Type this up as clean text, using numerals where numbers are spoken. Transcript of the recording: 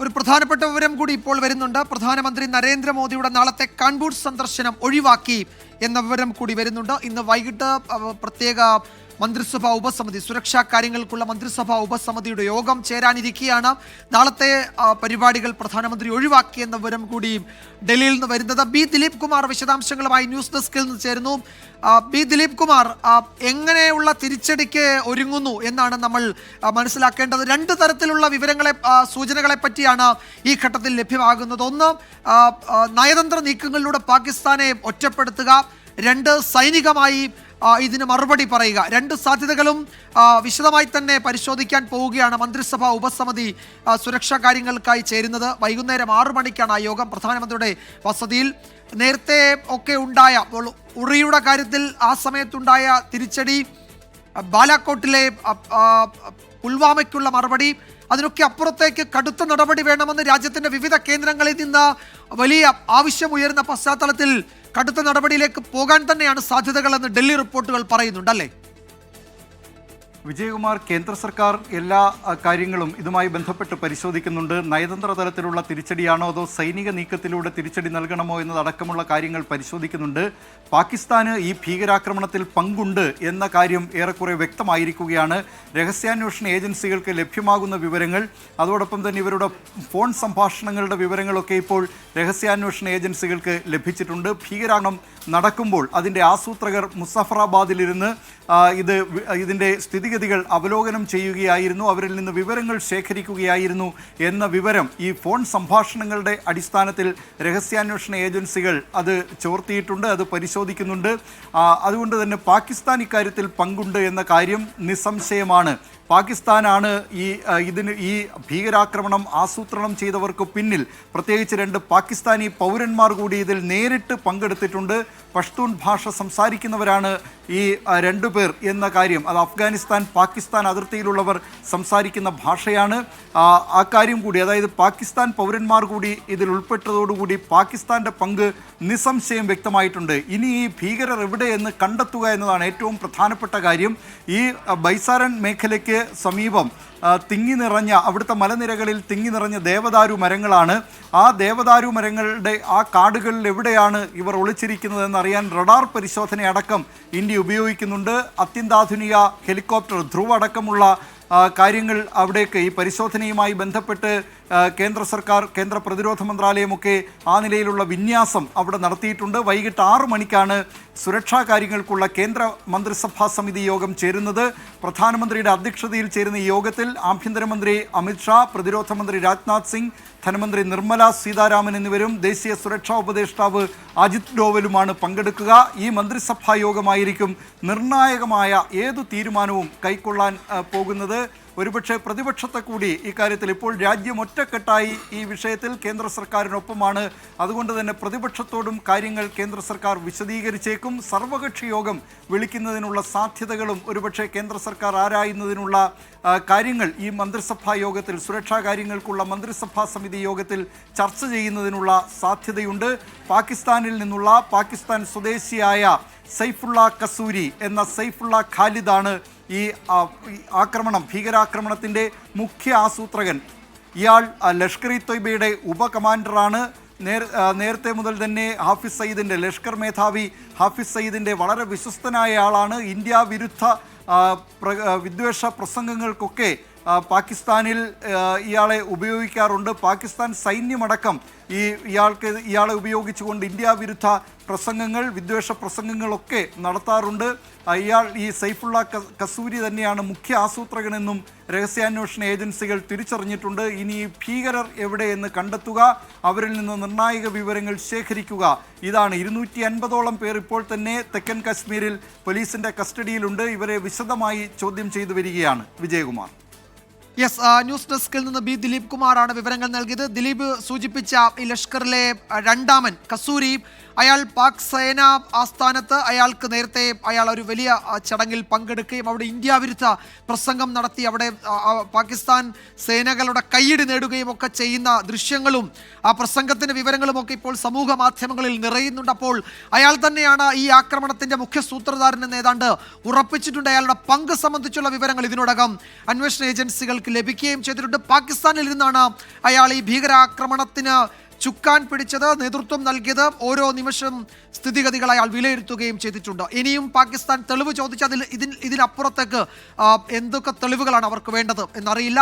ഒരു പ്രധാനപ്പെട്ട വിവരം കൂടി ഇപ്പോൾ വരുന്നുണ്ട്. പ്രധാനമന്ത്രി നരേന്ദ്രമോദിയുടെ നാളത്തെ കാൺപൂർ സന്ദർശനം ഒഴിവാക്കി എന്ന വിവരം കൂടി വരുന്നുണ്ട്. ഇന്ന് വൈകിട്ട് പ്രത്യേക മന്ത്രിസഭാ ഉപസമിതി, സുരക്ഷാ കാര്യങ്ങൾക്കുള്ള മന്ത്രിസഭാ ഉപസമിതിയുടെ യോഗം ചേരാനിരിക്കുകയാണ്. നാളത്തെ പരിപാടികൾ പ്രധാനമന്ത്രി ഒഴിവാക്കിയെന്ന വിവരം കൂടി ഡൽഹിയിൽ നിന്ന് വരുന്നത്. ബി ദിലീപ് കുമാർ വിശദാംശങ്ങളുമായി ന്യൂസ് ഡെസ്കിൽ നിന്ന് ചേരുന്നു. ബി ദിലീപ് കുമാർ, എങ്ങനെയുള്ള തിരിച്ചടിക്ക് ഒരുങ്ങുന്നു എന്നാണ് നമ്മൾ മനസ്സിലാക്കേണ്ടത്? രണ്ട് തരത്തിലുള്ള സൂചനകളെ പറ്റിയാണ് ഈ ഘട്ടത്തിൽ ലഭ്യമാകുന്നത്. ഒന്ന്, നയതന്ത്ര നീക്കങ്ങളിലൂടെ പാകിസ്ഥാനെ ഒറ്റപ്പെടുത്തുക. രണ്ട്, സൈനികമായി ഇതിന് മറുപടി പറയുക. രണ്ട് സാധ്യതകളും വിശദമായി തന്നെ പരിശോധിക്കാൻ പോവുകയാണ് മന്ത്രിസഭാ ഉപസമിതി സുരക്ഷാ കാര്യങ്ങൾക്കായി ചേരുന്നത്. വൈകുന്നേരം 6 മണിക്കാണ് ആ യോഗം പ്രധാനമന്ത്രിയുടെ വസതിയിൽ. നേരത്തെ ഒക്കെ ഉണ്ടായ ഉറിയുടെ കാര്യത്തിൽ ആ സമയത്തുണ്ടായ തിരിച്ചടി, ബാലാക്കോട്ടിലെ പുൽവാമയ്ക്കുള്ള മറുപടി, അതിനൊക്കെ അപ്പുറത്തേക്ക് കടുത്ത നടപടി വേണമെന്ന് രാജ്യത്തിൻ്റെ വിവിധ കേന്ദ്രങ്ങളിൽ നിന്ന് വലിയ ആവശ്യമുയർന്ന പശ്ചാത്തലത്തിൽ കടുത്ത നടപടിയിലേക്ക് പോകാൻ തന്നെയാണ് സാധ്യതകളെന്ന് ഡൽഹി റിപ്പോർട്ടുകൾ പറയുന്നുണ്ടല്ലേ? വിജയകുമാർ, കേന്ദ്ര സർക്കാർ എല്ലാ കാര്യങ്ങളും ഇതുമായി ബന്ധപ്പെട്ട് പരിശോധിക്കുന്നുണ്ട്. നയതന്ത്ര തലത്തിലുള്ള തിരിച്ചടിയാണോ അതോ സൈനിക നീക്കത്തിലൂടെ തിരിച്ചടി നൽകണമോ എന്നതടക്കമുള്ള കാര്യങ്ങൾ പരിശോധിക്കുന്നുണ്ട്. പാകിസ്ഥാന് ഈ ഭീകരാക്രമണത്തിൽ പങ്കുണ്ട് എന്ന കാര്യം ഏറെക്കുറെ വ്യക്തമായിരിക്കുകയാണ്. രഹസ്യാന്വേഷണ ഏജൻസികൾക്ക് ലഭ്യമാകുന്ന വിവരങ്ങൾ, അതോടൊപ്പം തന്നെ ഇവരുടെ ഫോൺ സംഭാഷണങ്ങളുടെ വിവരങ്ങളൊക്കെ ഇപ്പോൾ രഹസ്യാന്വേഷണ ഏജൻസികൾക്ക് ലഭിച്ചിട്ടുണ്ട്. ഭീകരാക്രമണം നടക്കുമ്പോൾ അതിൻ്റെ ആസൂത്രകർ മുസഫറാബാദിലിരുന്ന് ഇതിൻ്റെ സ്ഥിതിഗതികൾ അവലോകനം ചെയ്യുകയായിരുന്നു, അവരിൽ നിന്ന് വിവരങ്ങൾ ശേഖരിക്കുകയായിരുന്നു എന്ന വിവരം ഈ ഫോൺ സംഭാഷണങ്ങളുടെ അടിസ്ഥാനത്തിൽ രഹസ്യാന്വേഷണ ഏജൻസികൾ അത് ചോർത്തിയിട്ടുണ്ട്, അത് പരിശോധിക്കുന്നുണ്ട്. അതുകൊണ്ട് തന്നെ പാകിസ്ഥാൻ ഇക്കാര്യത്തിൽ പങ്കുണ്ട് എന്ന കാര്യം നിസ്സംശയമാണ്. പാകിസ്ഥാനാണ് ഈ ഭീകരാക്രമണം ആസൂത്രണം ചെയ്തവർക്ക് പിന്നിൽ. പ്രത്യേകിച്ച് 2 പാകിസ്ഥാനി പൗരന്മാർ കൂടി ഇതിൽ നേരിട്ട് പങ്കെടുത്തിട്ടുണ്ട്. പഷ്തൂൺ ഭാഷ സംസാരിക്കുന്നവരാണ് ഈ 2 പേർ എന്ന കാര്യം. അത് അഫ്ഗാനിസ്ഥാൻ പാകിസ്ഥാൻ അതിർത്തിയിലുള്ളവർ സംസാരിക്കുന്ന ഭാഷയാണ്. ആ കാര്യം കൂടി, അതായത് പാകിസ്ഥാൻ പൗരന്മാർ കൂടി ഇതിൽ ഉൾപ്പെട്ടതോടുകൂടി പാകിസ്ഥാൻ്റെ പങ്ക് നിസ്സംശയം വ്യക്തമായിട്ടുണ്ട്. ഇനി ഈ ഭീകരർ എവിടെയെന്ന് കണ്ടെത്തുക എന്നതാണ് ഏറ്റവും പ്രധാനപ്പെട്ട കാര്യം. ഈ ബൈസാരൻ മേഖലയ്ക്ക് സമീപം അവിടുത്തെ മലനിരകളിൽ തിങ്ങി നിറഞ്ഞ ദേവദാരു മരങ്ങളാണ്. ആ ദേവദാരു മരങ്ങളുടെ ആ കാടുകളിൽ എവിടെയാണ് ഇവർ ഒളിച്ചിരിക്കുന്നതെന്നറിയാൻ റഡാർ പരിശോധനയടക്കം ഇന്ത്യ ഉപയോഗിക്കുന്നുണ്ട്. അത്യന്താധുനിക ഹെലികോപ്റ്റർ, ധ്രുവ് അടക്കമുള്ള കാര്യങ്ങൾ അവിടേക്ക് ഈ പരിശോധനയുമായി ബന്ധപ്പെട്ട് കേന്ദ്ര സർക്കാർ, കേന്ദ്ര പ്രതിരോധ മന്ത്രാലയമൊക്കെ ആ നിലയിലുള്ള വിന്യാസം അവിടെ നടത്തിയിട്ടുണ്ട്. വൈകിട്ട് 6 മണിക്കാണ് സുരക്ഷാ കാര്യങ്ങൾക്കുള്ള കേന്ദ്ര മന്ത്രിസഭാ സമിതി യോഗം ചേരുന്നത്. പ്രധാനമന്ത്രിയുടെ അധ്യക്ഷതയിൽ ചേരുന്ന ഈ യോഗത്തിൽ ആഭ്യന്തരമന്ത്രി അമിത്ഷാ, പ്രതിരോധ മന്ത്രി രാജ്നാഥ് സിംഗ്, ധനമന്ത്രി നിർമ്മല സീതാരാമൻ എന്നിവരും ദേശീയ സുരക്ഷാ ഉപദേഷ്ടാവ് അജിത് ഡോവലുമാണ് പങ്കെടുക്കുക. ഈ മന്ത്രിസഭാ യോഗമായിരിക്കും നിർണായകമായ ഏതു തീരുമാനവും കൈക്കൊള്ളാൻ പോകുന്നത്. ഒരുപക്ഷെ പ്രതിപക്ഷത്തെ കൂടി ഇക്കാര്യത്തിൽ, ഇപ്പോൾ രാജ്യം ഒറ്റക്കെട്ടായി ഈ വിഷയത്തിൽ കേന്ദ്ര സർക്കാരിനൊപ്പമാണ്. അതുകൊണ്ട് തന്നെ പ്രതിപക്ഷത്തോടും കാര്യങ്ങൾ കേന്ദ്ര സർക്കാർ വിശദീകരിച്ചേക്കും. സർവകക്ഷി യോഗം വിളിക്കുന്നതിനുള്ള സാധ്യതകളും ഒരുപക്ഷെ കേന്ദ്ര സർക്കാർ ആരായുന്നതിനുള്ള കാര്യങ്ങൾ ഈ മന്ത്രിസഭാ യോഗത്തിൽ, സുരക്ഷാ കാര്യങ്ങൾക്കുള്ള മന്ത്രിസഭാ സമിതി യോഗത്തിൽ ചർച്ച ചെയ്യുന്നതിനുള്ള സാധ്യതയുണ്ട്. പാകിസ്ഥാനിൽ നിന്നുള്ള പാകിസ്ഥാൻ സ്വദേശിയായ സൈഫുള്ള കസൂരി എന്ന സൈഫുള്ള ഖാലിദാണ് ഈ ഭീകരാക്രമണത്തിൻ്റെ മുഖ്യ ആസൂത്രകൻ. ഇയാൾ ലഷ്കർ ഇ തൊയ്ബയുടെ ഉപകമാൻഡറാണ്. നേരത്തെ മുതൽ തന്നെ ഹാഫിസ് സയ്യിദിൻ്റെ, ലഷ്കർ മേധാവി ഹാഫിസ് സയ്യിദിൻ്റെ വളരെ വിശ്വസ്തനായ ആളാണ്. ഇന്ത്യ വിരുദ്ധ വിദ്വേഷ പ്രസംഗങ്ങൾക്കൊക്കെ പാകിസ്ഥാനിൽ ഇയാളെ ഉപയോഗിക്കാറുണ്ട്. പാകിസ്ഥാൻ സൈന്യമടക്കം ഇയാളെ ഉപയോഗിച്ചുകൊണ്ട് ഇന്ത്യ വിരുദ്ധ പ്രസംഗങ്ങൾ, വിദ്വേഷ പ്രസംഗങ്ങളൊക്കെ നടത്താറുണ്ട്. ഈ സൈഫുള്ള കസൂരി തന്നെയാണ് മുഖ്യ ആസൂത്രകനെന്നും രഹസ്യാന്വേഷണ ഏജൻസികൾ തിരിച്ചറിഞ്ഞിട്ടുണ്ട്. ഇനി ഭീകരർ എവിടെയെന്ന് കണ്ടെത്തുക, അവരിൽ നിന്ന് നിർണായക വിവരങ്ങൾ ശേഖരിക്കുക, ഇതാണ്. 250ഓളം പേർ ഇപ്പോൾ തന്നെ തെക്കൻ കശ്മീരിൽ പോലീസിൻ്റെ കസ്റ്റഡിയിലുണ്ട്. ഇവരെ വിശദമായി ചോദ്യം ചെയ്തു വരികയാണ്. വിജയകുമാർ. ന്യൂസ് ഡെസ്കിൽ നിന്ന് ബി ദിലീപ് കുമാറാണ് വിവരങ്ങൾ നൽകിയത്. ദിലീപ് സൂചിപ്പിച്ച ഈ ലഷ്കറിലെ 2ാമൻ കസൂരി അയാൾ പാക് സേന ആസ്ഥാനത്ത് അയാൾക്ക് അയാൾ ഒരു വലിയ ചടങ്ങിൽ പങ്കെടുക്കുകയും അവിടെ ഇന്ത്യ വിരുദ്ധ പ്രസംഗം നടത്തി അവിടെ പാകിസ്ഥാൻ സേനകളുടെ കയ്യടി നേടുകയും ഒക്കെ ചെയ്യുന്ന ദൃശ്യങ്ങളും ആ പ്രസംഗത്തിന്റെ വിവരങ്ങളും ഒക്കെ ഇപ്പോൾ സമൂഹ മാധ്യമങ്ങളിൽ നിറയുന്നുണ്ട്. അപ്പോൾ അയാൾ തന്നെയാണ് ഈ ആക്രമണത്തിന്റെ മുഖ്യ സൂത്രധാരൻ എന്ന് ഏതാണ്ട് ഉറപ്പിച്ചിട്ടുണ്ട്. അയാളുടെ പങ്ക് സംബന്ധിച്ചുള്ള വിവരങ്ങൾ ഇതിനോടകം അന്വേഷണ ഏജൻസികൾക്ക് ലഭിക്കുകയും ചെയ്തിട്ടുണ്ട്. പാകിസ്ഥാനിൽ നിന്നാണ് അയാൾ ഈ ഭീകരാക്രമണത്തിന് ചുക്കാൻ പിടിച്ചത്, നേതൃത്വം നൽകിയത്. ഓരോ നിമിഷം സ്ഥിതിഗതികൾ അയാൾ വിലയിരുത്തുകയും ചെയ്തിട്ടുണ്ട്. ഇനിയും പാകിസ്ഥാൻ തെളിവ് ചോദിച്ചാൽ ഇതിനപ്പുറത്തേക്ക് എന്തൊക്കെ തെളിവുകളാണ് അവർക്ക് വേണ്ടത് എന്നറിയില്ല.